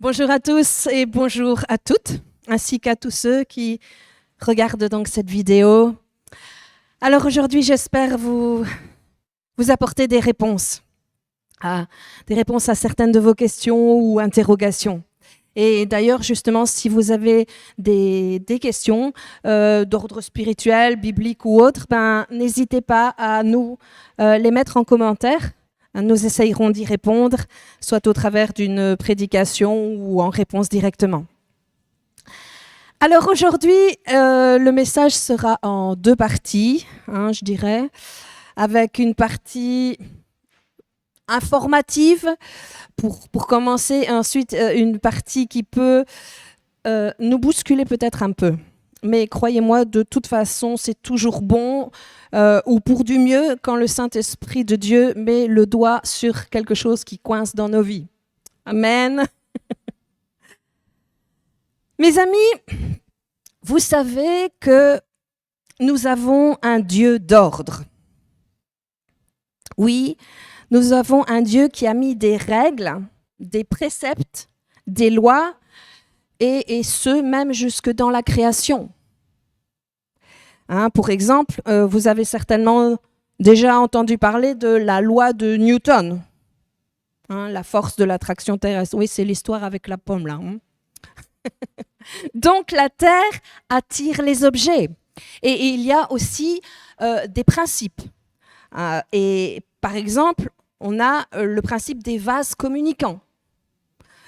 Bonjour à tous et bonjour à toutes, ainsi qu'à tous ceux qui regardent donc cette vidéo. Alors aujourd'hui, j'espère vous apporter des réponses à certaines de vos questions ou interrogations. Et d'ailleurs, justement, si vous avez des questions d'ordre spirituel, biblique ou autre, n'hésitez pas à nous les mettre en commentaire. Nous essayerons d'y répondre, soit au travers d'une prédication ou en réponse directement. Alors aujourd'hui, le message sera en deux parties, je dirais, avec une partie informative pour commencer, et ensuite une partie qui peut nous bousculer peut-être un peu. Mais croyez-moi, de toute façon, c'est toujours bon ou pour du mieux quand le Saint-Esprit de Dieu met le doigt sur quelque chose qui coince dans nos vies. Amen. Mes amis, vous savez que nous avons un Dieu d'ordre. Oui, nous avons un Dieu qui a mis des règles, des préceptes, des lois, et ce, même jusque dans la création. Pour exemple, vous avez certainement déjà entendu parler de la loi de Newton, la force de l'attraction terrestre. Oui, c'est l'histoire avec la pomme, là. Donc, la Terre attire les objets. Et il y a aussi des principes. Et par exemple, on a le principe des vases communicants.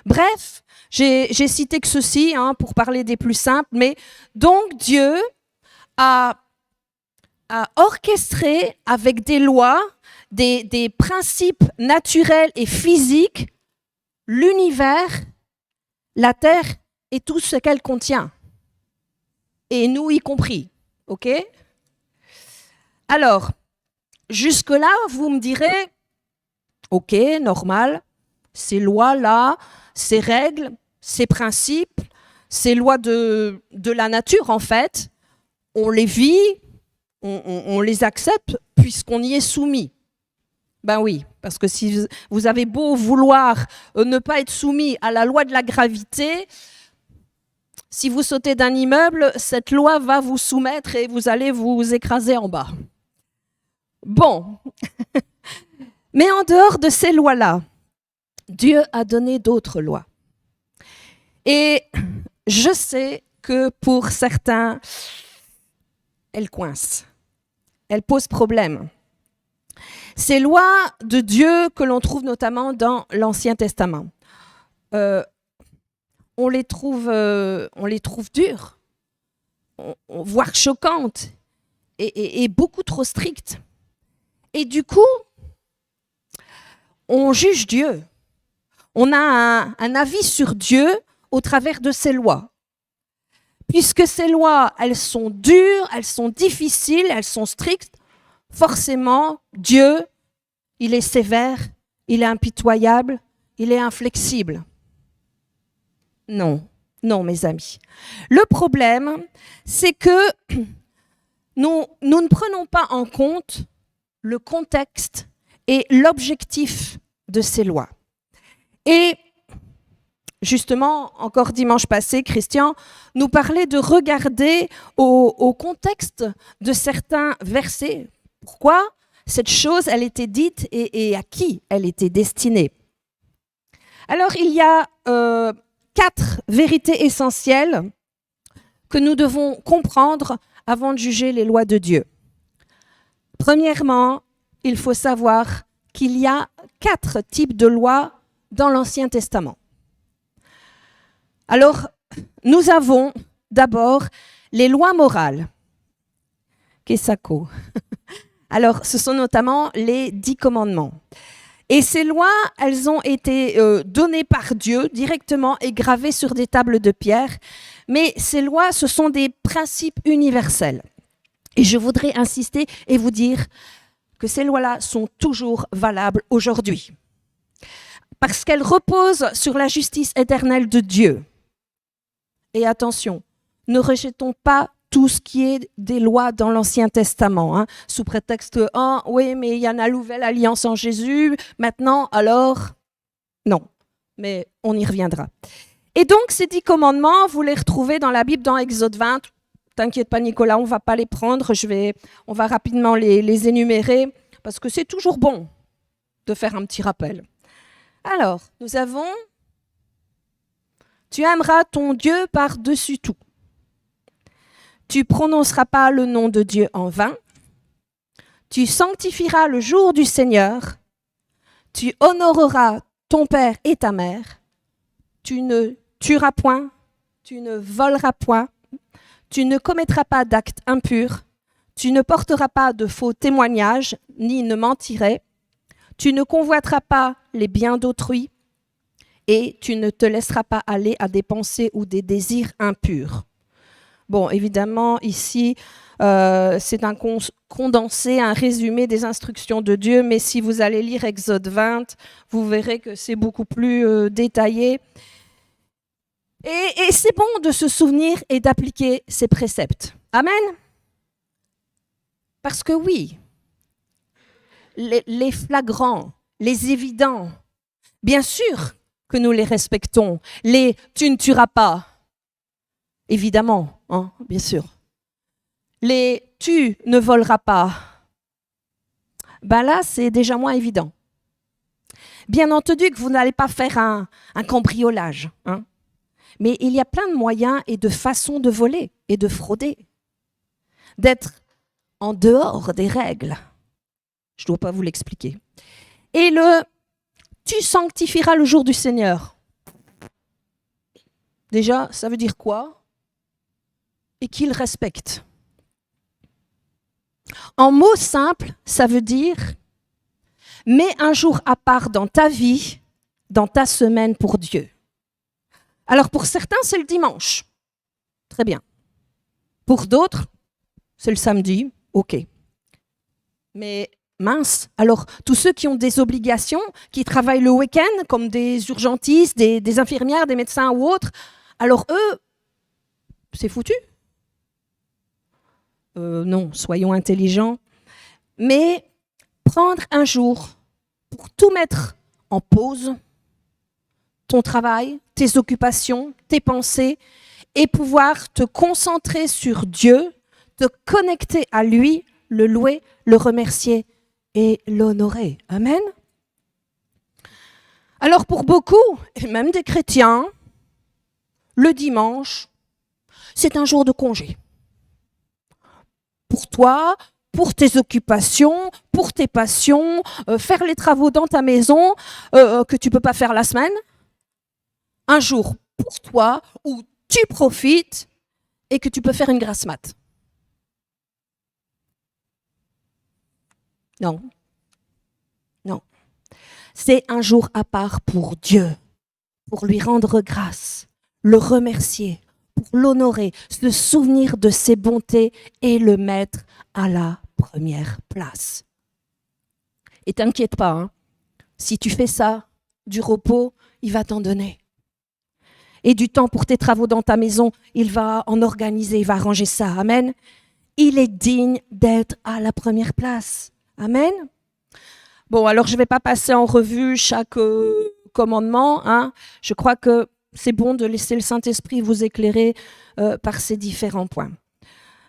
Bref, j'ai cité que ceci pour parler des plus simples, mais donc Dieu a orchestré avec des lois, des principes naturels et physiques, l'univers, la Terre et tout ce qu'elle contient. Et nous y compris, ok ? Alors, jusque-là, vous me direz, ok, normal, ces lois-là, ces règles, ces principes, ces lois de la nature, en fait, on les vit, on les accepte puisqu'on y est soumis. Ben oui, parce que si vous avez beau vouloir ne pas être soumis à la loi de la gravité, si vous sautez d'un immeuble, cette loi va vous soumettre et vous allez vous écraser en bas. Bon, mais en dehors de ces lois-là, Dieu a donné d'autres lois. Et je sais que pour certains, elles coincent, elles posent problème. Ces lois de Dieu que l'on trouve notamment dans l'Ancien Testament, on les trouve dures, voire choquantes et beaucoup trop strictes. Et du coup, on juge Dieu. On a un avis sur Dieu au travers de ces lois. Puisque ces lois, elles sont dures, elles sont difficiles, elles sont strictes, forcément, Dieu, il est sévère, il est impitoyable, il est inflexible. Non, non, mes amis. Le problème, c'est que nous ne prenons pas en compte le contexte et l'objectif de ces lois. Et justement, encore dimanche passé, Christian nous parlait de regarder au contexte de certains versets. Pourquoi cette chose, elle était dite et à qui elle était destinée. Alors, il y a 4 vérités essentielles que nous devons comprendre avant de juger les lois de Dieu. Premièrement, il faut savoir qu'il y a 4 types de lois dans l'Ancien Testament. Alors, nous avons d'abord les lois morales. Kesako. Alors, ce sont notamment les 10 commandements. Et ces lois, elles ont été données par Dieu directement et gravées sur des tables de pierre. Mais ces lois, ce sont des principes universels. Et je voudrais insister et vous dire que ces lois-là sont toujours valables aujourd'hui. Parce qu'elles reposent sur la justice éternelle de Dieu. Et attention, ne rejetons pas tout ce qui est des lois dans l'Ancien Testament, sous prétexte que, oui, mais il y en a la nouvelle alliance en Jésus, maintenant, alors, non. mais on y reviendra. Et donc, ces 10 commandements, vous les retrouvez dans la Bible, dans Exode 20. T'inquiète pas, Nicolas, on ne va pas les prendre. On va rapidement les énumérer, parce que c'est toujours bon de faire un petit rappel. Alors, nous avons « Tu aimeras ton Dieu par-dessus tout. Tu prononceras pas le nom de Dieu en vain. Tu sanctifieras le jour du Seigneur. Tu honoreras ton père et ta mère. Tu ne tueras point. Tu ne voleras point. Tu ne commettras pas d'actes impurs. Tu ne porteras pas de faux témoignages, ni ne mentirais. Tu ne convoiteras pas les biens d'autrui. Et tu ne te laisseras pas aller à des pensées ou des désirs impurs. » Bon, évidemment, ici, c'est un condensé, un résumé des instructions de Dieu, mais si vous allez lire Exode 20, vous verrez que c'est beaucoup plus détaillé. Et c'est bon de se souvenir et d'appliquer ces préceptes. Amen. Parce que oui, les flagrants, les évidents, bien sûr que nous les respectons. Les « tu ne tueras pas », évidemment, hein, bien sûr. Les « tu ne voleras pas », ben là, c'est déjà moins évident. Bien entendu que vous n'allez pas faire un cambriolage, hein, mais il y a plein de moyens et de façons de voler et de frauder, d'être en dehors des règles. Je ne dois pas vous l'expliquer. Et le « tu sanctifieras le jour du Seigneur ». Déjà, ça veut dire quoi? Et qu'il respecte. En mots simples, ça veut dire « mets un jour à part dans ta vie, dans ta semaine pour Dieu ». Alors pour certains, c'est le dimanche. Très bien. Pour d'autres, c'est le samedi. OK. Mais mince, alors tous ceux qui ont des obligations, qui travaillent le week-end, comme des urgentistes, des infirmières, des médecins ou autres, alors eux, c'est foutu. Non, soyons intelligents. Mais prendre un jour pour tout mettre en pause, ton travail, tes occupations, tes pensées, et pouvoir te concentrer sur Dieu, te connecter à lui, le louer, le remercier et l'honorer. Amen. Alors pour beaucoup, et même des chrétiens, le dimanche, c'est un jour de congé. Pour toi, pour tes occupations, pour tes passions, faire les travaux dans ta maison que tu ne peux pas faire la semaine. Un jour pour toi où tu profites et que tu peux faire une grasse mat. Non. Non. C'est un jour à part pour Dieu, pour lui rendre grâce, le remercier, pour l'honorer, se souvenir de ses bontés et le mettre à la première place. Et t'inquiète pas, hein, si tu fais ça, du repos, il va t'en donner. Et du temps pour tes travaux dans ta maison, il va en organiser, il va arranger ça. Amen. Il est digne d'être à la première place. Amen. Bon, alors je ne vais pas passer en revue chaque commandement. Hein. Je crois que c'est bon de laisser le Saint-Esprit vous éclairer par ces différents points.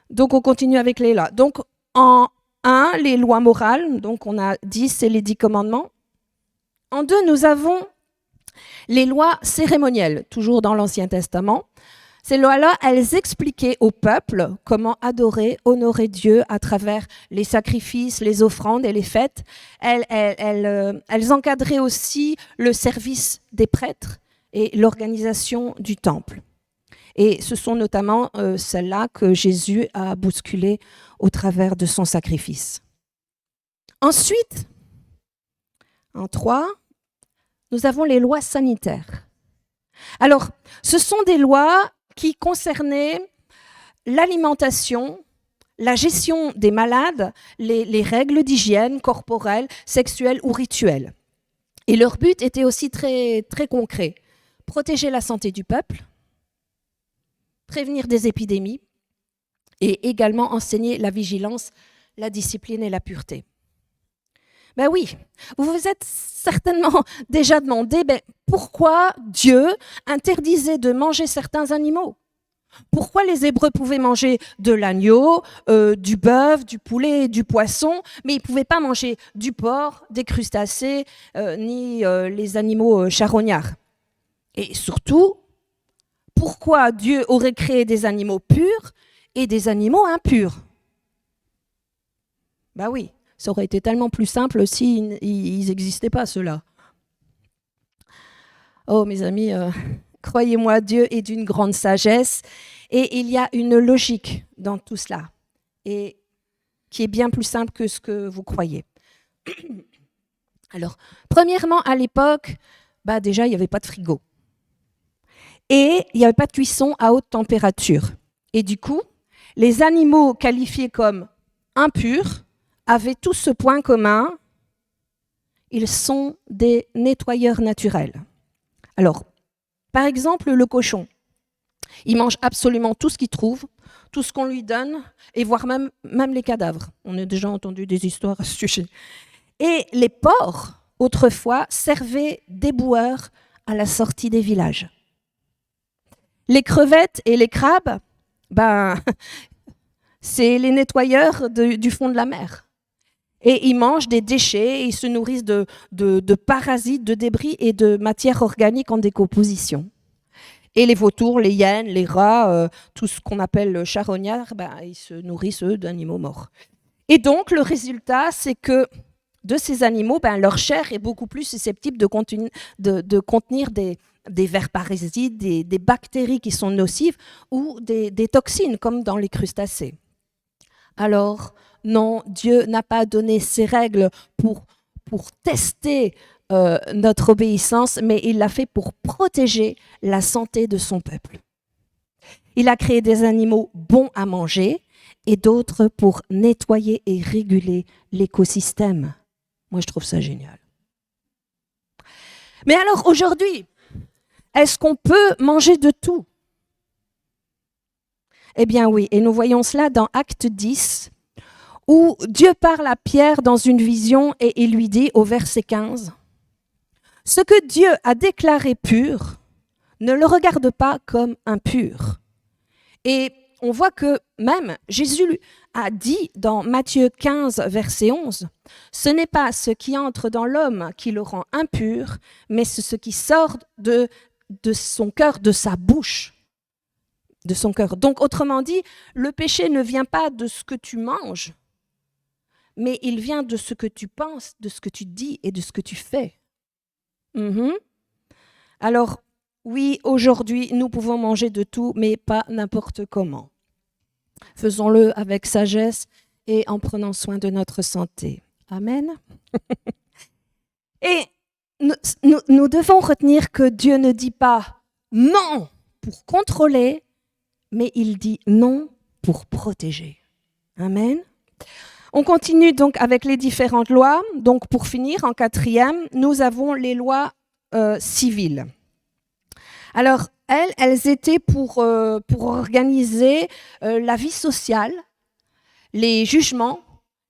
Donc, on continue avec les lois. Donc, en 1, les lois morales. Donc, on a 10, c'est les 10 commandements. En 2, nous avons les lois cérémonielles, toujours dans l'Ancien Testament. Ces lois-là, elles expliquaient au peuple comment adorer, honorer Dieu à travers les sacrifices, les offrandes et les fêtes. Elles encadraient aussi le service des prêtres et l'organisation du temple. Et ce sont notamment celles-là que Jésus a bousculées au travers de son sacrifice. Ensuite, en 3, nous avons les lois sanitaires. Alors, ce sont des lois qui concernaient l'alimentation, la gestion des malades, les règles d'hygiène corporelle, sexuelle ou rituelle. Et leur but était aussi très, très concret. Protéger la santé du peuple, prévenir des épidémies et également enseigner la vigilance, la discipline et la pureté. Ben oui, vous vous êtes certainement déjà demandé pourquoi Dieu interdisait de manger certains animaux. Pourquoi les Hébreux pouvaient manger de l'agneau, du bœuf, du poulet, du poisson, mais ils ne pouvaient pas manger du porc, des crustacés, ni les animaux charognards. Et surtout, pourquoi Dieu aurait créé des animaux purs et des animaux impurs? Ben oui, ça aurait été tellement plus simple s'ils n'existaient pas, ceux-là. Oh, mes amis, croyez-moi, Dieu est d'une grande sagesse et il y a une logique dans tout cela et qui est bien plus simple que ce que vous croyez. Alors, premièrement, à l'époque, déjà, il n'y avait pas de frigo. Et il n'y avait pas de cuisson à haute température. Et du coup, les animaux qualifiés comme impurs avaient tous ce point commun, ils sont des nettoyeurs naturels. Alors, par exemple, le cochon, il mange absolument tout ce qu'il trouve, tout ce qu'on lui donne, et voire même les cadavres. On a déjà entendu des histoires à ce sujet. Et les porcs, autrefois, servaient d'éboueurs à la sortie des villages. Les crevettes et les crabes, c'est les nettoyeurs du fond de la mer. Et ils mangent des déchets, et ils se nourrissent de parasites, de débris et de matières organiques en décomposition. Et les vautours, les hyènes, les rats, tout ce qu'on appelle charognards, ils se nourrissent, eux, d'animaux morts. Et donc, le résultat, c'est que de ces animaux, leur chair est beaucoup plus susceptible de contenir des vers parasites, des bactéries qui sont nocives ou des toxines, comme dans les crustacés. Alors, non, Dieu n'a pas donné ces règles pour tester notre obéissance, mais il l'a fait pour protéger la santé de son peuple. Il a créé des animaux bons à manger et d'autres pour nettoyer et réguler l'écosystème. Moi, je trouve ça génial. Mais alors, aujourd'hui, est-ce qu'on peut manger de tout? Eh bien oui, et nous voyons cela dans Acte 10, où Dieu parle à Pierre dans une vision et il lui dit au verset 15, « Ce que Dieu a déclaré pur, ne le regarde pas comme impur. » Et on voit que même Jésus a dit dans Matthieu 15, verset 11, « Ce n'est pas ce qui entre dans l'homme qui le rend impur, mais ce qui sort de son cœur, de sa bouche. » De son cœur. Donc, autrement dit, le péché ne vient pas de ce que tu manges, mais il vient de ce que tu penses, de ce que tu dis et de ce que tu fais. Alors, oui, aujourd'hui, nous pouvons manger de tout, mais pas n'importe comment. Faisons-le avec sagesse et en prenant soin de notre santé. Amen. Et nous devons retenir que Dieu ne dit pas non pour contrôler, mais il dit non pour protéger. Amen. On continue donc avec les différentes lois. Donc pour finir, en 4e, nous avons les lois civiles. Alors elles étaient pour organiser la vie sociale, les jugements,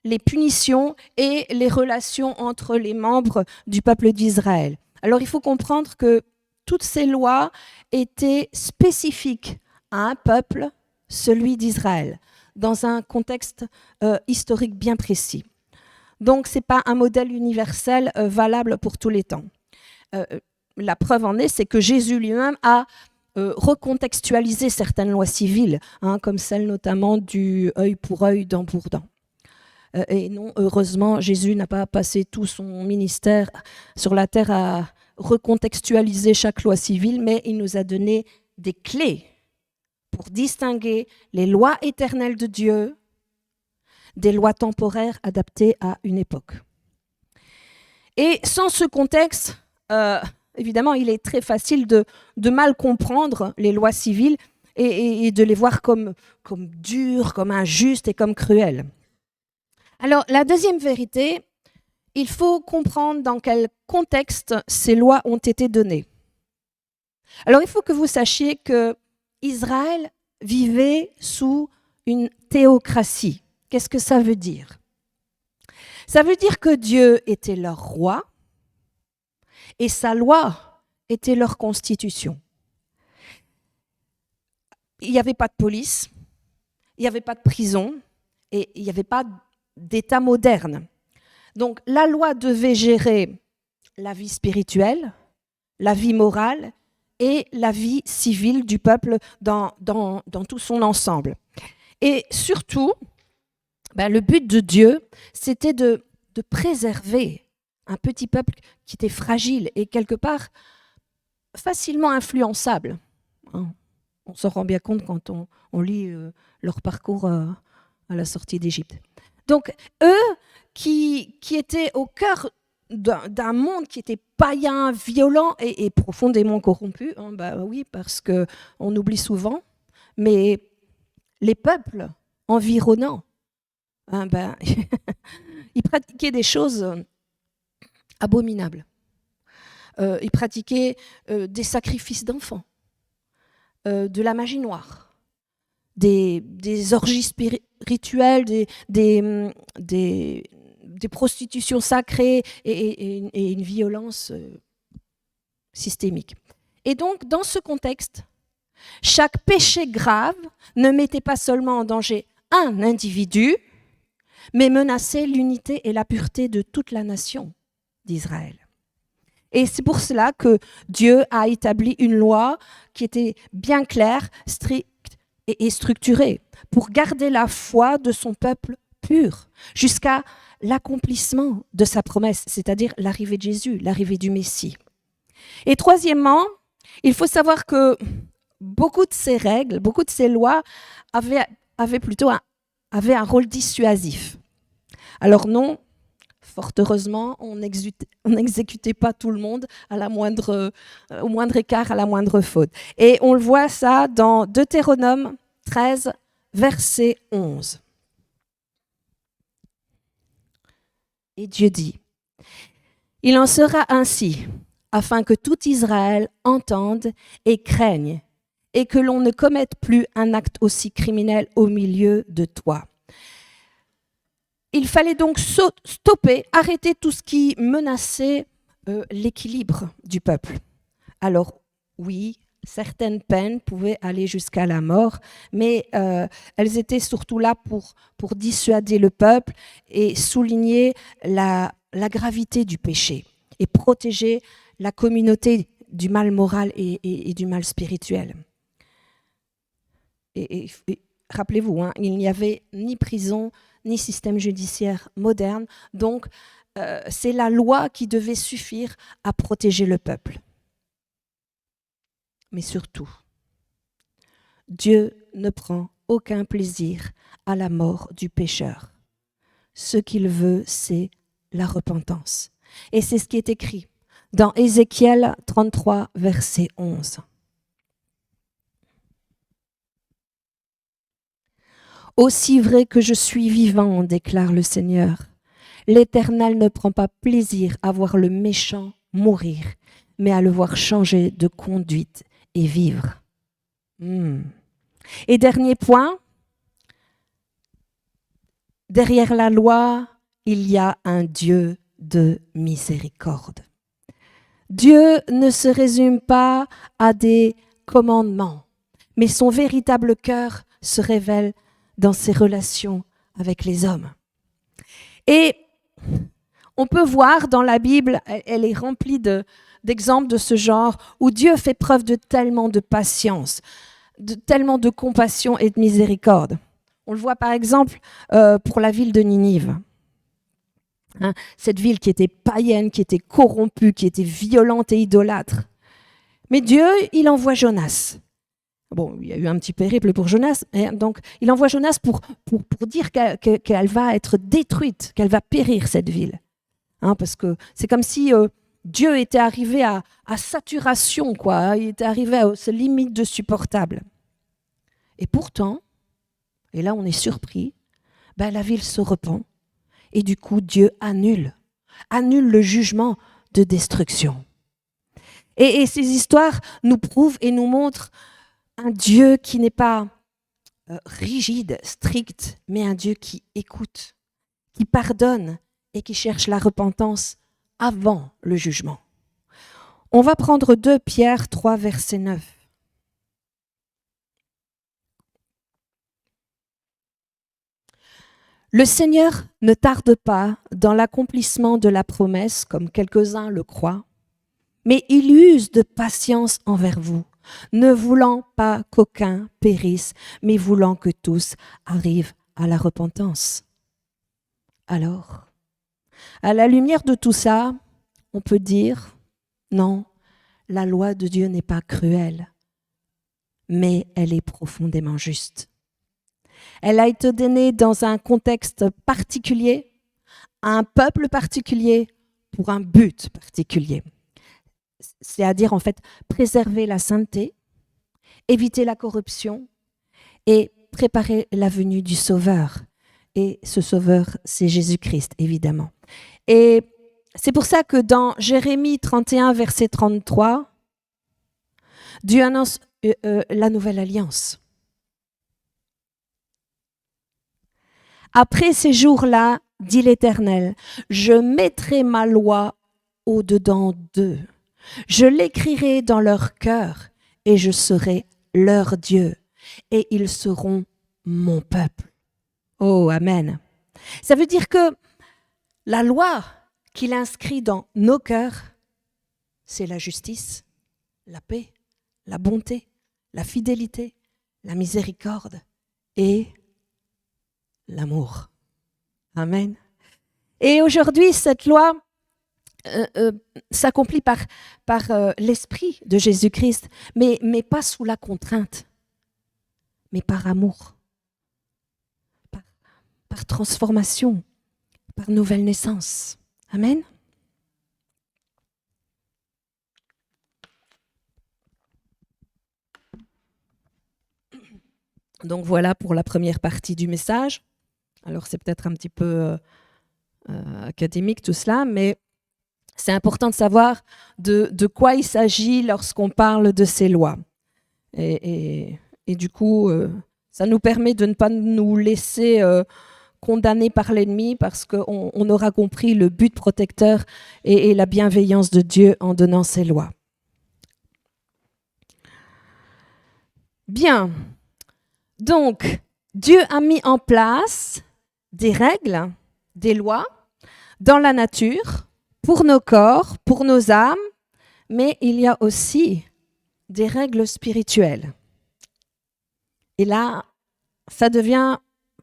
les punitions et les relations entre les membres du peuple d'Israël. Alors il faut comprendre que toutes ces lois étaient spécifiques à un peuple, celui d'Israël, dans un contexte historique bien précis. Donc, ce n'est pas un modèle universel valable pour tous les temps. La preuve en est, c'est que Jésus lui-même a recontextualisé certaines lois civiles, comme celle notamment du œil pour œil, dent pour dent. Et non, heureusement, Jésus n'a pas passé tout son ministère sur la terre à recontextualiser chaque loi civile, mais il nous a donné des clés pour distinguer les lois éternelles de Dieu des lois temporaires adaptées à une époque. Et sans ce contexte, évidemment, il est très facile de mal comprendre les lois civiles et de les voir comme dures, comme injustes et comme cruelles. Alors, la deuxième vérité, il faut comprendre dans quel contexte ces lois ont été données. Alors, il faut que vous sachiez que Israël vivait sous une théocratie. Qu'est-ce que ça veut dire? Ça veut dire que Dieu était leur roi et sa loi était leur constitution. Il n'y avait pas de police, il n'y avait pas de prison et il n'y avait pas d'État moderne. Donc la loi devait gérer la vie spirituelle, la vie morale et la vie civile du peuple dans tout son ensemble. Et surtout, le but de Dieu, c'était de préserver un petit peuple qui était fragile et quelque part facilement influençable. On s'en rend bien compte quand on lit leur parcours à la sortie d'Égypte. Donc, eux qui étaient au cœur d'un monde qui était païen, violent et profondément corrompu, oui, parce qu'on oublie souvent, mais les peuples environnants, ils pratiquaient des choses abominables. Ils pratiquaient des sacrifices d'enfants, de la magie noire, des orgies spirituelles, des prostitutions sacrées et une violence systémique. Et donc, dans ce contexte, chaque péché grave ne mettait pas seulement en danger un individu, mais menaçait l'unité et la pureté de toute la nation d'Israël. Et c'est pour cela que Dieu a établi une loi qui était bien claire, stricte et structurée, pour garder la foi de son peuple pur, jusqu'à l'accomplissement de sa promesse, c'est-à-dire l'arrivée de Jésus, l'arrivée du Messie. Et troisièmement, il faut savoir que beaucoup de ces règles, beaucoup de ces lois avaient un rôle dissuasif. Alors non, fort heureusement, on n'exécutait pas tout le monde au moindre écart, à la moindre faute. Et on le voit ça dans Deutéronome 13, verset 11. Et Dieu dit, « Il en sera ainsi, afin que tout Israël entende et craigne, et que l'on ne commette plus un acte aussi criminel au milieu de toi. » Il fallait donc stopper, arrêter tout ce qui menaçait l'équilibre du peuple. Alors oui, certaines peines pouvaient aller jusqu'à la mort, mais elles étaient surtout là pour dissuader le peuple et souligner la gravité du péché et protéger la communauté du mal moral et du mal spirituel. Et rappelez-vous, il n'y avait ni prison, ni système judiciaire moderne, donc c'est la loi qui devait suffire à protéger le peuple. Mais surtout, Dieu ne prend aucun plaisir à la mort du pécheur. Ce qu'il veut, c'est la repentance. Et c'est ce qui est écrit dans Ézéchiel 33, verset 11. Aussi vrai que je suis vivant, déclare le Seigneur, l'Éternel ne prend pas plaisir à voir le méchant mourir, mais à le voir changer de conduite et vivre. Et dernier point, derrière la loi, il y a un Dieu de miséricorde. Dieu ne se résume pas à des commandements, mais son véritable cœur se révèle dans ses relations avec les hommes. Et on peut voir dans la Bible, elle est remplie d'exemples de ce genre, où Dieu fait preuve de tellement de patience, de tellement de compassion et de miséricorde. On le voit par exemple pour la ville de Ninive. Cette ville qui était païenne, qui était corrompue, qui était violente et idolâtre. Mais Dieu, il envoie Jonas. Bon, il y a eu un petit périple pour Jonas, donc il envoie Jonas pour dire qu'elle va être détruite, qu'elle va périr cette ville. Parce que c'est comme si Dieu était arrivé à saturation, quoi. Il était arrivé à ses limites de supportable. Et pourtant, et là on est surpris, la ville se repent et du coup Dieu annule le jugement de destruction. Et ces histoires nous prouvent et nous montrent un Dieu qui n'est pas rigide, strict, mais un Dieu qui écoute, qui pardonne et qui cherche la repentance avant le jugement. On va prendre 2 Pierre 3, verset 9. Le Seigneur ne tarde pas dans l'accomplissement de la promesse, comme quelques-uns le croient, mais il use de patience envers vous, ne voulant pas qu'aucun périsse, mais voulant que tous arrivent à la repentance. Alors, à la lumière de tout ça, on peut dire, non, la loi de Dieu n'est pas cruelle, mais elle est profondément juste. Elle a été donnée dans un contexte particulier, à un peuple particulier, pour un but particulier. C'est-à-dire, en fait, préserver la sainteté, éviter la corruption et préparer la venue du Sauveur. Et ce Sauveur, c'est Jésus-Christ, évidemment. Et c'est pour ça que dans Jérémie 31, verset 33, Dieu annonce la nouvelle alliance. Après ces jours-là, dit l'Éternel, je mettrai ma loi au-dedans d'eux. Je l'écrirai dans leur cœur et je serai leur Dieu et ils seront mon peuple. Oh, amen. Ça veut dire que la loi qu'il inscrit dans nos cœurs, c'est la justice, la paix, la bonté, la fidélité, la miséricorde et l'amour. Amen. Et aujourd'hui, cette loi s'accomplit par l'esprit de Jésus-Christ, mais pas sous la contrainte, mais par amour, par transformation, par nouvelle naissance. Amen. Donc voilà pour la première partie du message. Alors c'est peut-être un petit peu académique tout cela, mais c'est important de savoir de quoi il s'agit lorsqu'on parle de ces lois. Et du coup, ça nous permet de ne pas nous laisser condamner par l'ennemi parce qu'on aura compris le but protecteur et la bienveillance de Dieu en donnant ces lois. Bien. Donc, Dieu a mis en place des règles, des lois dans la nature, pour nos corps, pour nos âmes, mais il y a aussi des règles spirituelles. Et là, ça devient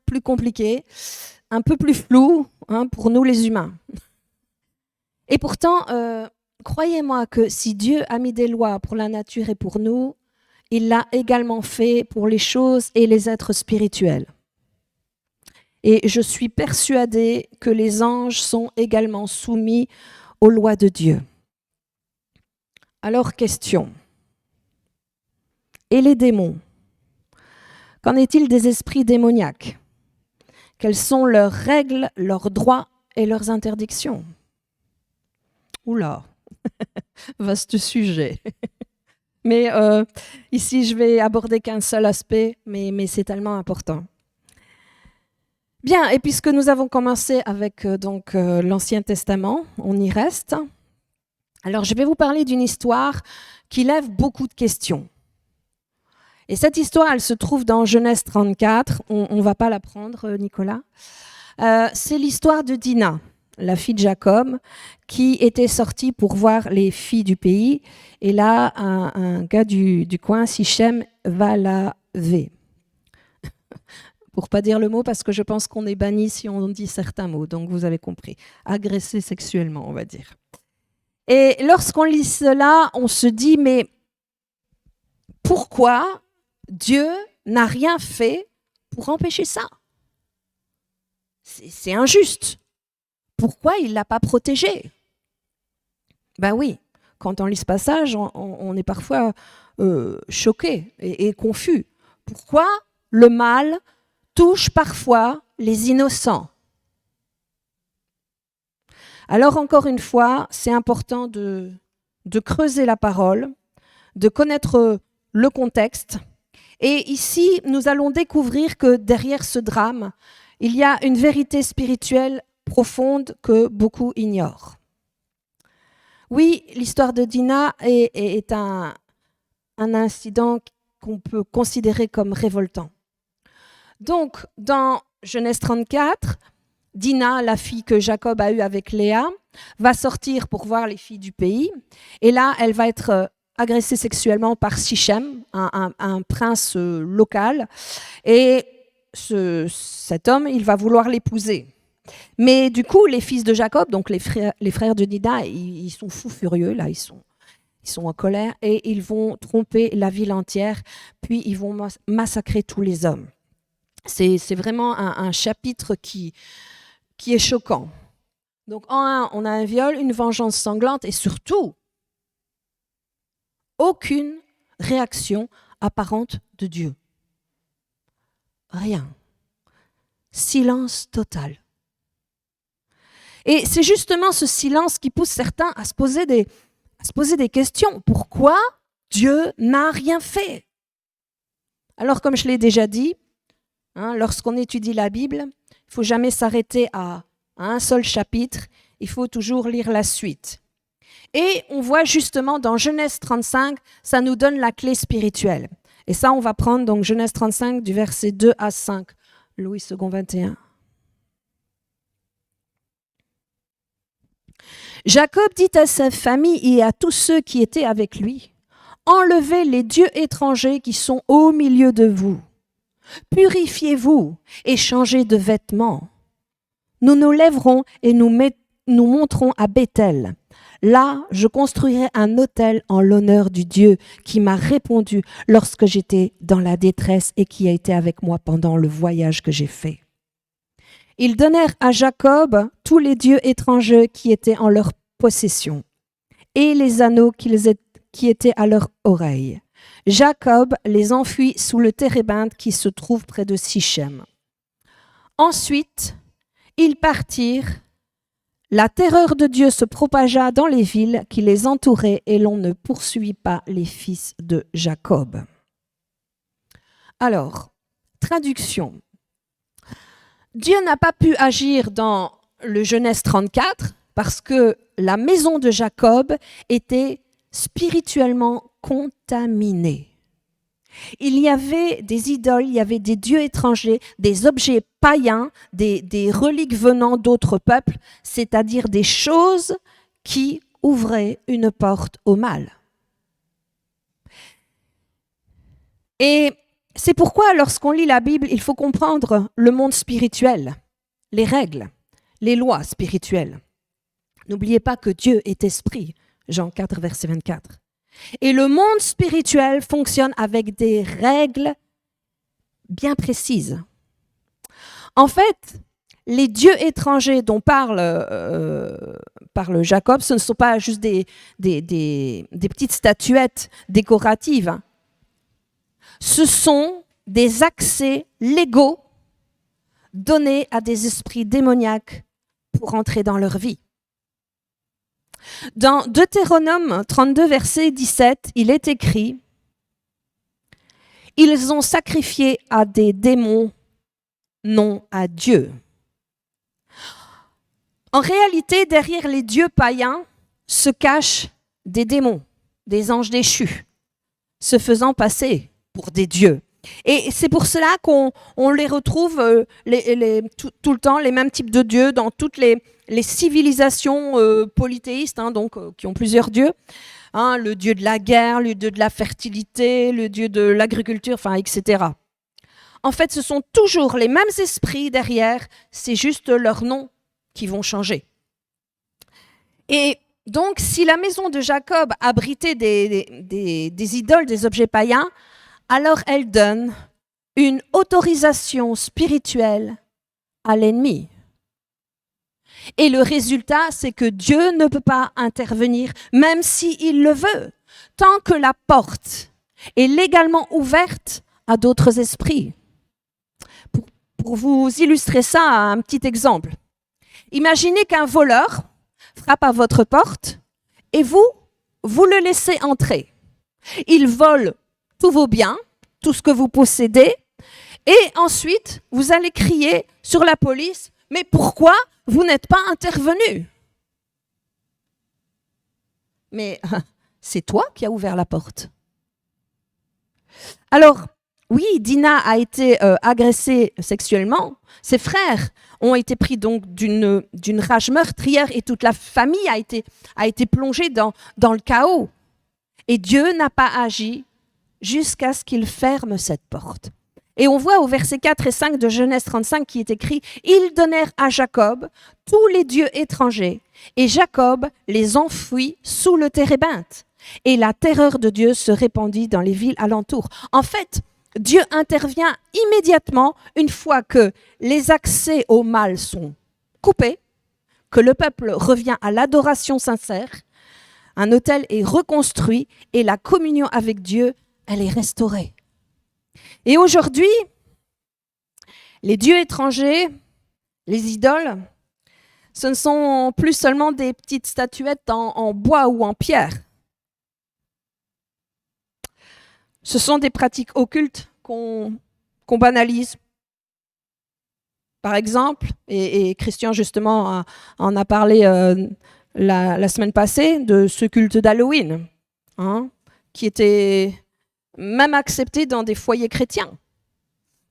plus compliqué, un peu plus flou pour nous les humains. Et pourtant, croyez-moi que si Dieu a mis des lois pour la nature et pour nous, il l'a également fait pour les choses et les êtres spirituels. Et je suis persuadée que les anges sont également soumis aux lois de Dieu. Alors, question. Et les démons? Qu'en est-il des esprits démoniaques? Quelles sont leurs règles, leurs droits et leurs interdictions? Oula, vaste sujet. Mais ici, je vais aborder qu'un seul aspect, mais c'est tellement important. Bien, et puisque nous avons commencé avec l'Ancien Testament, on y reste. Alors, je vais vous parler d'une histoire qui lève beaucoup de questions. Et cette histoire, elle se trouve dans Genèse 34. On ne va pas la prendre, Nicolas. C'est l'histoire de Dina, la fille de Jacob, qui était sortie pour voir les filles du pays. Et là, un gars du coin, Sichem, va la laver. Pour pas dire le mot, parce que je pense qu'on est banni si on dit certains mots. Donc, vous avez compris. Agresser sexuellement, on va dire. Et lorsqu'on lit cela, on se dit, mais pourquoi Dieu n'a rien fait pour empêcher ça? C'est injuste. Pourquoi il ne l'a pas protégée? Ben oui, quand on lit ce passage, on est parfois choqué et confus. Pourquoi le mal touche parfois les innocents? Alors encore une fois, c'est important de creuser la parole, de connaître le contexte. Et ici, nous allons découvrir que derrière ce drame, il y a une vérité spirituelle profonde que beaucoup ignorent. Oui, l'histoire de Dinah est un incident qu'on peut considérer comme révoltant. Donc, dans Genèse 34, Dinah, la fille que Jacob a eue avec Léa, va sortir pour voir les filles du pays. Et là, elle va être agressée sexuellement par Sichem, un prince local. Et cet homme, il va vouloir l'épouser. Mais du coup, les fils de Jacob, donc les frères de Dinah, ils sont fous furieux, là, ils sont en colère, et ils vont tromper la ville entière, puis ils vont massacrer tous les hommes. C'est vraiment un chapitre qui est choquant. Donc, en un, on a un viol, une vengeance sanglante, et surtout, aucune réaction apparente de Dieu. Rien. Silence total. Et c'est justement ce silence qui pousse certains à se poser des questions. Pourquoi Dieu n'a rien fait? Alors, comme je l'ai déjà dit, lorsqu'on étudie la Bible, il ne faut jamais s'arrêter à un seul chapitre, il faut toujours lire la suite. Et on voit justement dans Genèse 35, ça nous donne la clé spirituelle. Et ça, on va prendre donc Genèse 35 du verset 2 à 5, Louis II 21. Jacob dit à sa famille et à tous ceux qui étaient avec lui, « Enlevez les dieux étrangers qui sont au milieu de vous. Purifiez-vous et changez de vêtements. Nous nous lèverons et nous monterons à Béthel. Là, je construirai un autel en l'honneur du Dieu qui m'a répondu lorsque j'étais dans la détresse et qui a été avec moi pendant le voyage que j'ai fait. » Ils donnèrent à Jacob tous les dieux étrangers qui étaient en leur possession et les anneaux qui étaient à leur oreille. Jacob les enfuit sous le térébinthe qui se trouve près de Sichem. Ensuite, ils partirent. La terreur de Dieu se propagea dans les villes qui les entouraient et l'on ne poursuivit pas les fils de Jacob. Alors, traduction. Dieu n'a pas pu agir dans le Genèse 34 parce que la maison de Jacob était spirituellement contaminée. Il y avait des idoles, il y avait des dieux étrangers, des objets païens, des reliques venant d'autres peuples, c'est-à-dire des choses qui ouvraient une porte au mal. Et c'est pourquoi, lorsqu'on lit la Bible, il faut comprendre le monde spirituel, les règles, les lois spirituelles. N'oubliez pas que Dieu est esprit, Jean 4, verset 24. Et le monde spirituel fonctionne avec des règles bien précises. En fait, les dieux étrangers dont parle Jacob, ce ne sont pas juste des petites statuettes décoratives. Ce sont des accès légaux donnés à des esprits démoniaques pour entrer dans leur vie. Dans Deutéronome 32, verset 17, il est écrit « Ils ont sacrifié à des démons, non à Dieu. » En réalité, derrière les dieux païens se cachent des démons, des anges déchus, se faisant passer pour des dieux. Et c'est pour cela qu'on les retrouve tout le temps, les mêmes types de dieux dans toutes les civilisations polythéistes, qui ont plusieurs dieux. Le dieu de la guerre, le dieu de la fertilité, le dieu de l'agriculture, etc. En fait, ce sont toujours les mêmes esprits derrière, c'est juste leurs noms qui vont changer. Et donc, si la maison de Jacob abritait des idoles, des objets païens, alors elle donne une autorisation spirituelle à l'ennemi. Et le résultat, c'est que Dieu ne peut pas intervenir, même s'il le veut, tant que la porte est légalement ouverte à d'autres esprits. Pour vous illustrer ça, un petit exemple. Imaginez qu'un voleur frappe à votre porte et vous le laissez entrer. Il vole tous vos biens, tout ce que vous possédez, et ensuite, vous allez crier sur la police, mais pourquoi vous n'êtes pas intervenu. Mais c'est toi qui as ouvert la porte. Alors, oui, Dina a été agressée sexuellement. Ses frères ont été pris donc d'une rage meurtrière et toute la famille a été plongée dans le chaos. Et Dieu n'a pas agi jusqu'à ce qu'il ferme cette porte. Et on voit au verset 4 et 5 de Genèse 35 qui est écrit « Ils donnèrent à Jacob tous les dieux étrangers, et Jacob les enfouit sous le térébinthe. Et la terreur de Dieu se répandit dans les villes alentours. » En fait, Dieu intervient immédiatement une fois que les accès au mal sont coupés, que le peuple revient à l'adoration sincère, un autel est reconstruit et la communion avec Dieu, elle est restaurée. Et aujourd'hui, les dieux étrangers, les idoles, ce ne sont plus seulement des petites statuettes en bois ou en pierre. Ce sont des pratiques occultes qu'on banalise. Par exemple, et Christian justement en a parlé la semaine passée, de ce culte d'Halloween, qui était même accepté dans des foyers chrétiens.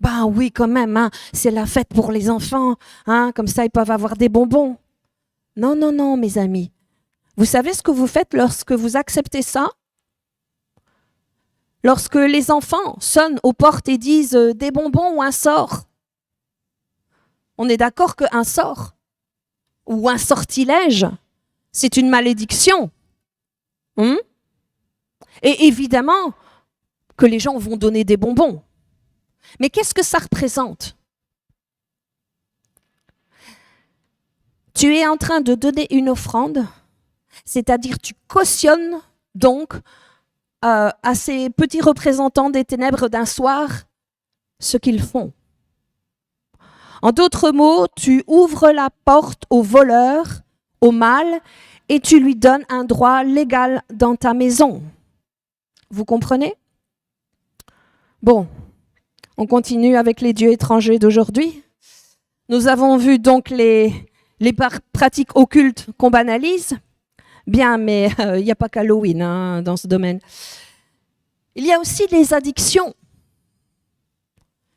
Ben oui, quand même, c'est la fête pour les enfants, comme ça ils peuvent avoir des bonbons. Non, non, non, mes amis. Vous savez ce que vous faites lorsque vous acceptez ça? Lorsque les enfants sonnent aux portes et disent des bonbons ou un sort. On est d'accord qu'un sort ou un sortilège, c'est une malédiction. Et évidemment que les gens vont donner des bonbons. Mais qu'est-ce que ça représente? Tu es en train de donner une offrande, c'est-à-dire tu cautionnes donc à ces petits représentants des ténèbres d'un soir ce qu'ils font. En d'autres mots, tu ouvres la porte au voleur, au mal, et tu lui donnes un droit légal dans ta maison. Vous comprenez? Bon, on continue avec les dieux étrangers d'aujourd'hui. Nous avons vu donc les pratiques occultes qu'on banalise. Bien, mais il n'y a pas qu'Halloween dans ce domaine. Il y a aussi les addictions.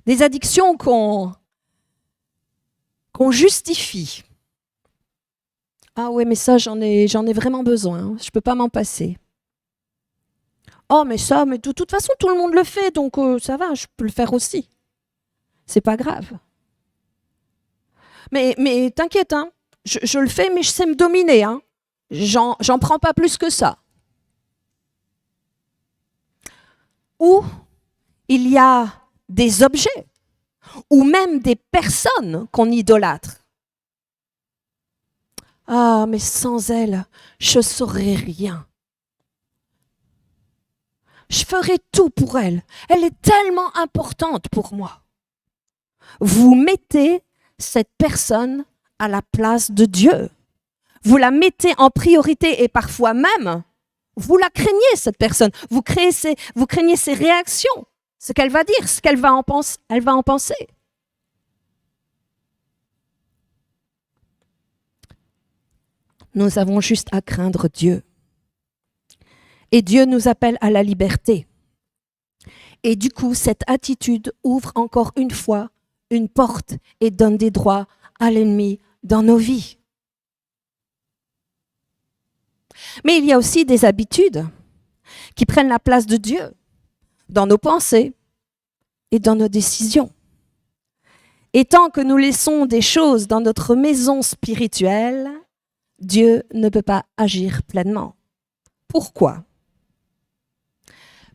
Des addictions qu'on justifie. Ah ouais, mais ça, j'en ai vraiment besoin. Je ne peux pas m'en passer. Oh, mais ça, mais de toute façon, tout le monde le fait, donc ça va, je peux le faire aussi. C'est pas grave. Mais t'inquiète, je le fais, mais je sais me dominer. J'en prends pas plus que ça. Ou il y a des objets, ou même des personnes qu'on idolâtre. Ah, mais sans elle, je ne saurais rien. Je ferai tout pour elle. Elle est tellement importante pour moi. Vous mettez cette personne à la place de Dieu. Vous la mettez en priorité et parfois même, vous la craignez, cette personne. Vous craignez ses réactions, ce qu'elle va dire, ce qu'elle va en penser. Nous avons juste à craindre Dieu. Et Dieu nous appelle à la liberté. Et du coup, cette attitude ouvre encore une fois une porte et donne des droits à l'ennemi dans nos vies. Mais il y a aussi des habitudes qui prennent la place de Dieu dans nos pensées et dans nos décisions. Et tant que nous laissons des choses dans notre maison spirituelle, Dieu ne peut pas agir pleinement. Pourquoi?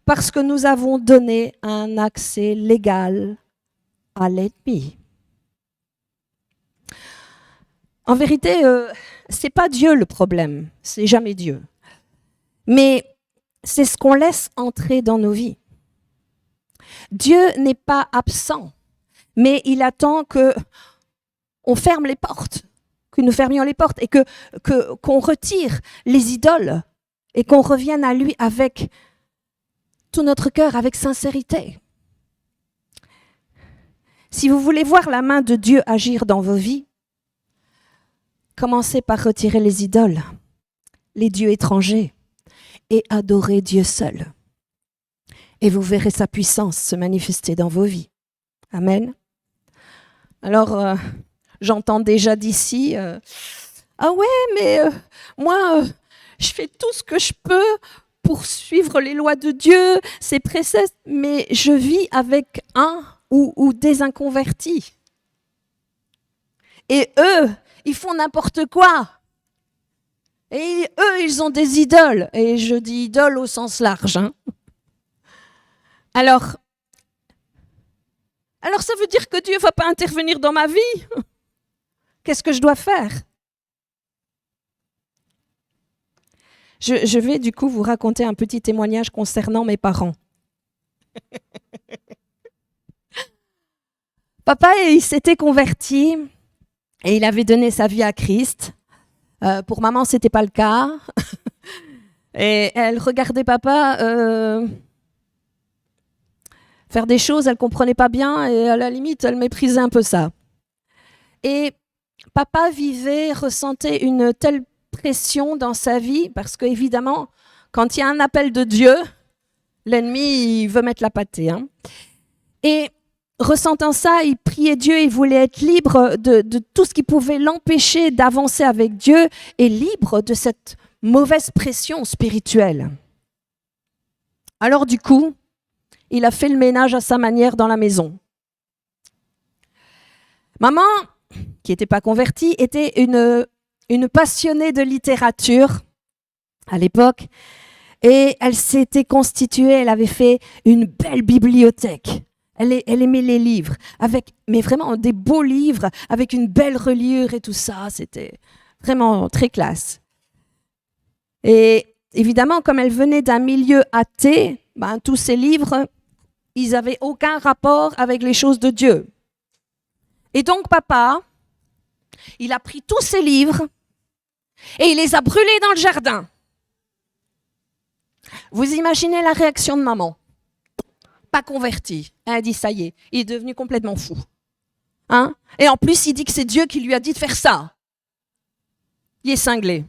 Parce que nous avons donné un accès légal à l'ennemi. En vérité, c'est pas Dieu le problème, c'est jamais Dieu. Mais c'est ce qu'on laisse entrer dans nos vies. Dieu n'est pas absent, mais il attend qu'on ferme les portes, que nous fermions les portes et qu'on retire les idoles et qu'on revienne à lui avec tout notre cœur, avec sincérité. Si vous voulez voir la main de Dieu agir dans vos vies, commencez par retirer les idoles, les dieux étrangers, et adorez Dieu seul. Et vous verrez sa puissance se manifester dans vos vies. Amen. Alors, j'entends déjà d'ici, ah ouais, mais moi, je fais tout ce que je peux pour suivre les lois de Dieu, ses préceptes, mais je vis avec un ou des inconvertis. Et eux, ils font n'importe quoi. Et eux, ils ont des idoles. Et je dis idoles au sens large. Hein. Alors, ça veut dire que Dieu ne va pas intervenir dans ma vie? Qu'est-ce que je dois faire? Je vais du coup vous raconter un petit témoignage concernant mes parents. Papa, il s'était converti et il avait donné sa vie à Christ. Pour maman, ce n'était pas le cas. Et elle regardait papa faire des choses, elle ne comprenait pas bien et à la limite, elle méprisait un peu ça. Et papa ressentait une telle pression dans sa vie parce qu'évidemment, quand il y a un appel de Dieu, l'ennemi il veut mettre la pâtée. Hein. Et ressentant ça, il priait Dieu, il voulait être libre de tout ce qui pouvait l'empêcher d'avancer avec Dieu et libre de cette mauvaise pression spirituelle. Alors du coup, il a fait le ménage à sa manière dans la maison. Maman, qui n'était pas convertie, était une passionnée de littérature à l'époque et elle s'était constituée, elle avait fait une belle bibliothèque. Elle aimait les livres, mais vraiment des beaux livres, avec une belle reliure et tout ça. C'était vraiment très classe. Et évidemment, comme elle venait d'un milieu athée, tous ces livres, ils n'avaient aucun rapport avec les choses de Dieu. Et donc, papa, il a pris tous ces livres et il les a brûlés dans le jardin. Vous imaginez la réaction de maman? Pas converti. Elle a dit, ça y est, il est devenu complètement fou. Hein? Et en plus, il dit que c'est Dieu qui lui a dit de faire ça. Il est cinglé.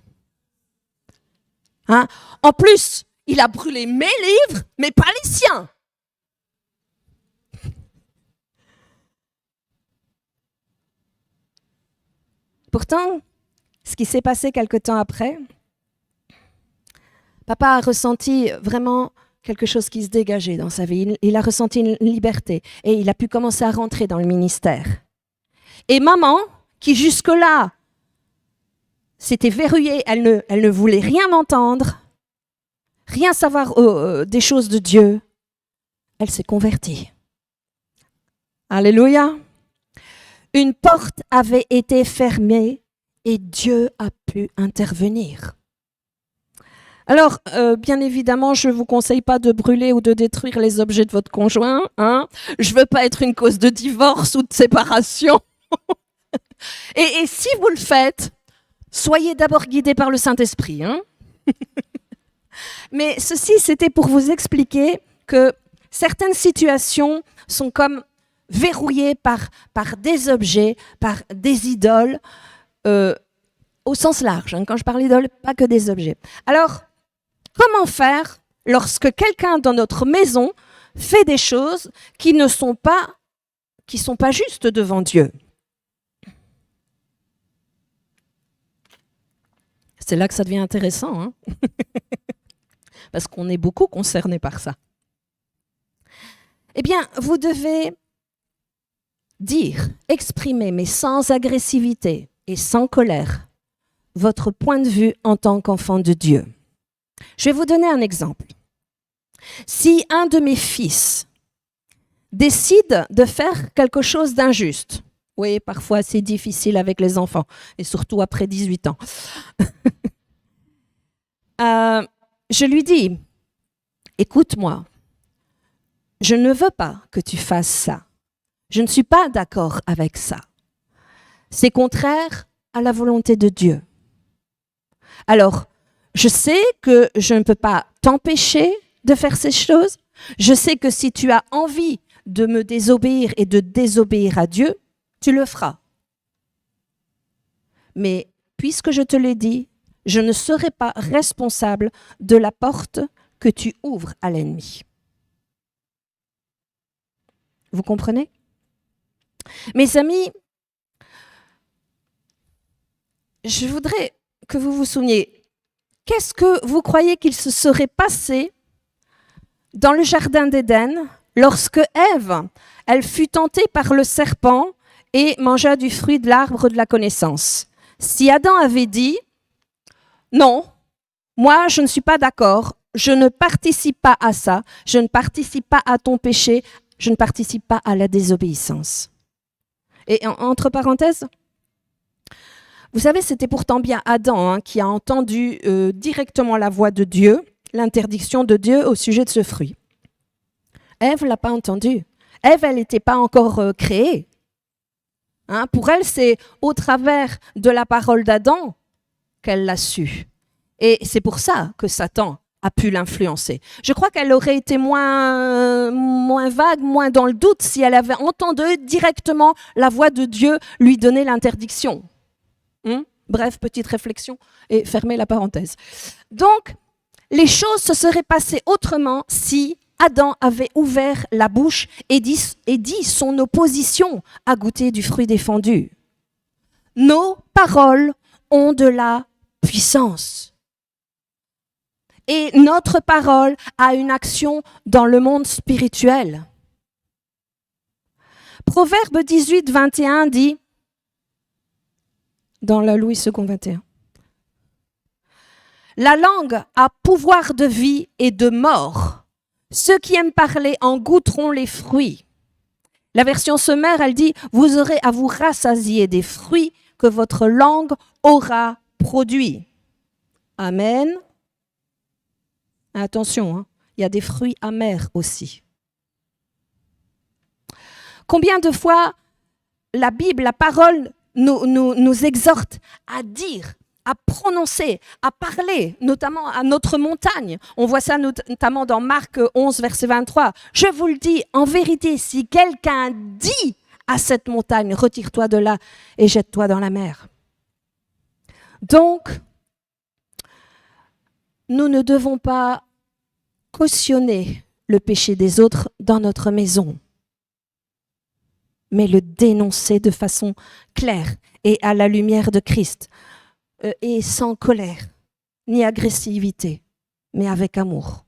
Hein? En plus, il a brûlé mes livres, mais pas les siens. Pourtant, ce qui s'est passé quelque temps après, papa a ressenti vraiment quelque chose qui se dégageait dans sa vie. Il a ressenti une liberté et il a pu commencer à rentrer dans le ministère. Et maman, qui jusque-là s'était verrouillée, elle ne voulait rien entendre, rien savoir des choses de Dieu, elle s'est convertie. Alléluia. Une porte avait été fermée et Dieu a pu intervenir. Alors, bien évidemment, je ne vous conseille pas de brûler ou de détruire les objets de votre conjoint. Hein. Je ne veux pas être une cause de divorce ou de séparation. et si vous le faites, soyez d'abord guidés par le Saint-Esprit. Hein. Mais ceci, c'était pour vous expliquer que certaines situations sont comme verrouillées par des objets, par des idoles, au sens large. Hein. Quand je parle d'idoles, pas que des objets. Alors, comment faire lorsque quelqu'un dans notre maison fait des choses qui ne sont pas justes devant Dieu? C'est là que ça devient intéressant, hein. Parce qu'on est beaucoup concernés par ça. Eh bien, vous devez dire, exprimer, mais sans agressivité et sans colère, votre point de vue en tant qu'enfant de Dieu. Je vais vous donner un exemple. Si un de mes fils décide de faire quelque chose d'injuste, oui, parfois c'est difficile avec les enfants, et surtout après 18 ans, je lui dis, écoute-moi, je ne veux pas que tu fasses ça. Je ne suis pas d'accord avec ça. C'est contraire à la volonté de Dieu. Alors, je sais que je ne peux pas t'empêcher de faire ces choses. Je sais que si tu as envie de me désobéir et de désobéir à Dieu, tu le feras. Mais puisque je te l'ai dit, je ne serai pas responsable de la porte que tu ouvres à l'ennemi. Vous comprenez? Mes amis, je voudrais que vous vous souveniez, qu'est-ce que vous croyez qu'il se serait passé dans le jardin d'Éden lorsque Ève, elle fut tentée par le serpent et mangea du fruit de l'arbre de la connaissance? Si Adam avait dit « Non, moi je ne suis pas d'accord, je ne participe pas à ça, je ne participe pas à ton péché, je ne participe pas à la désobéissance. » Et entre parenthèses, vous savez, c'était pourtant bien Adam qui a entendu directement la voix de Dieu, l'interdiction de Dieu au sujet de ce fruit. Ève ne l'a pas entendu. Ève, elle n'était pas encore créée. Pour elle, c'est au travers de la parole d'Adam qu'elle l'a su. Et c'est pour ça que Satan a pu l'influencer. Je crois qu'elle aurait été moins vague, moins dans le doute si elle avait entendu directement la voix de Dieu lui donner l'interdiction. Bref, petite réflexion et fermez la parenthèse. Donc, les choses se seraient passées autrement si Adam avait ouvert la bouche et dit son opposition à goûter du fruit défendu. Nos paroles ont de la puissance. Et notre parole a une action dans le monde spirituel. Proverbe 18, 21 dit, dans la Louis II 21, « La langue a pouvoir de vie et de mort. Ceux qui aiment parler en goûteront les fruits. » La version sommaire, elle dit, « Vous aurez à vous rassasier des fruits que votre langue aura produits. » Amen. Attention, il y a des fruits amers aussi. Combien de fois la Bible, la parole, nous exhorte à dire, à prononcer, à parler, notamment à notre montagne. On voit ça notamment dans Marc 11, verset 23. « Je vous le dis, en vérité, si quelqu'un dit à cette montagne, retire-toi de là et jette-toi dans la mer. » Donc, nous ne devons pas cautionner le péché des autres dans notre maison, mais le dénoncer de façon claire et à la lumière de Christ, et sans colère, ni agressivité, mais avec amour.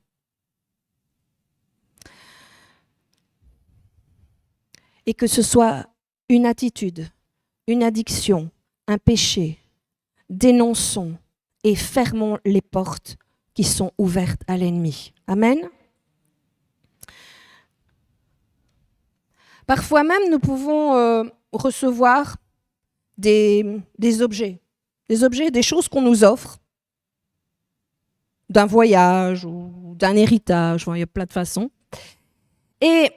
Et que ce soit une attitude, une addiction, un péché, dénonçons et fermons les portes qui sont ouvertes à l'ennemi. Amen. Parfois même, nous pouvons recevoir des objets, des choses qu'on nous offre, d'un voyage ou d'un héritage, il y a plein de façons. Et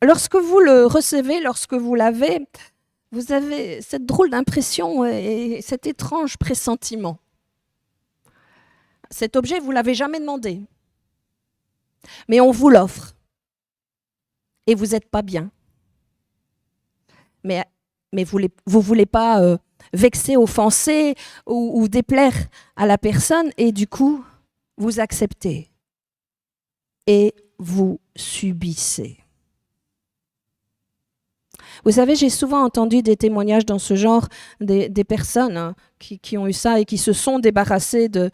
lorsque vous le recevez, lorsque vous l'avez, vous avez cette drôle d'impression et cet étrange pressentiment. Cet objet, vous ne l'avez jamais demandé, mais on vous l'offre et vous n'êtes pas bien. Mais vous ne voulez pas vexer, offenser ou déplaire à la personne et du coup, vous acceptez et vous subissez. Vous savez, j'ai souvent entendu des témoignages dans ce genre, des personnes qui ont eu ça et qui se sont débarrassées de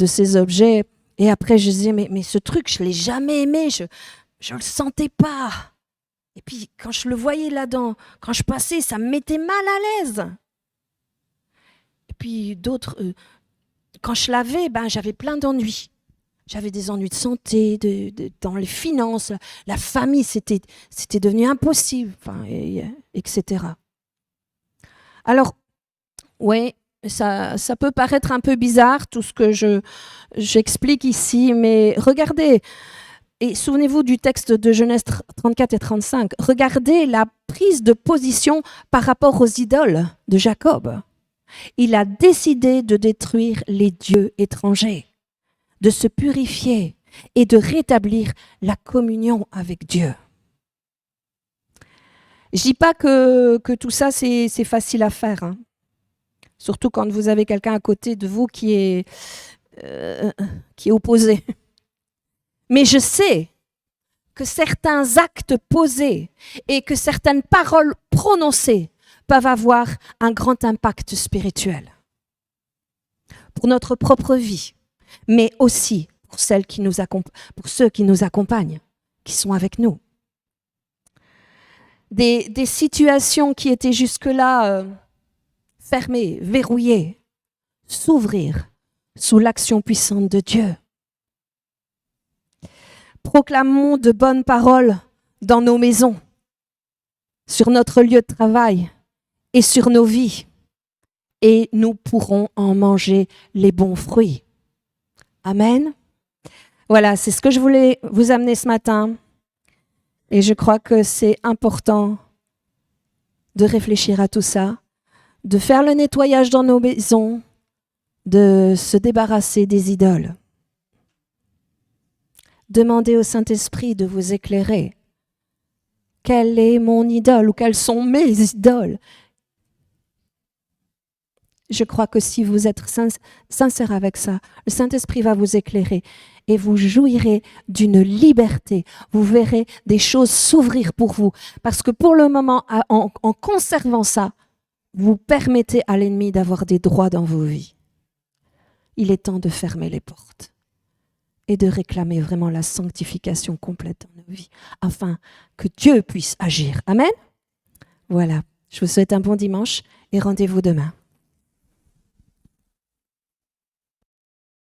ces objets. Et après, je disais, mais ce truc, je ne l'ai jamais aimé, je ne le sentais pas. Et puis, quand je le voyais là-dedans, quand je passais, ça me mettait mal à l'aise. Et puis, d'autres, quand je l'avais, j'avais plein d'ennuis. J'avais des ennuis de santé, dans les finances, la famille, c'était devenu impossible, etc. Alors, oui, ça peut paraître un peu bizarre, tout ce que j'explique ici, mais regardez, et souvenez-vous du texte de Genèse 34 et 35, regardez la prise de position par rapport aux idoles de Jacob. Il a décidé de détruire les dieux étrangers, de se purifier et de rétablir la communion avec Dieu. Je ne dis pas que tout ça, c'est facile à faire. Surtout quand vous avez quelqu'un à côté de vous qui est opposé. Mais je sais que certains actes posés et que certaines paroles prononcées peuvent avoir un grand impact spirituel pour notre propre vie, mais aussi pour ceux qui nous accompagnent, qui sont avec nous. Des situations qui étaient jusque-là fermées, verrouillées, s'ouvrir sous l'action puissante de Dieu. Proclamons de bonnes paroles dans nos maisons, sur notre lieu de travail et sur nos vies, et nous pourrons en manger les bons fruits. Amen. Voilà, c'est ce que je voulais vous amener ce matin. Et je crois que c'est important de réfléchir à tout ça, de faire le nettoyage dans nos maisons, de se débarrasser des idoles. Demandez au Saint-Esprit de vous éclairer. Quelle est mon idole ou quelles sont mes idoles? Je crois que si vous êtes sincère avec ça, le Saint-Esprit va vous éclairer et vous jouirez d'une liberté. Vous verrez des choses s'ouvrir pour vous. Parce que pour le moment, en conservant ça, vous permettez à l'ennemi d'avoir des droits dans vos vies. Il est temps de fermer les portes et de réclamer vraiment la sanctification complète dans nos vies, afin que Dieu puisse agir. Amen. Voilà, je vous souhaite un bon dimanche et rendez-vous demain.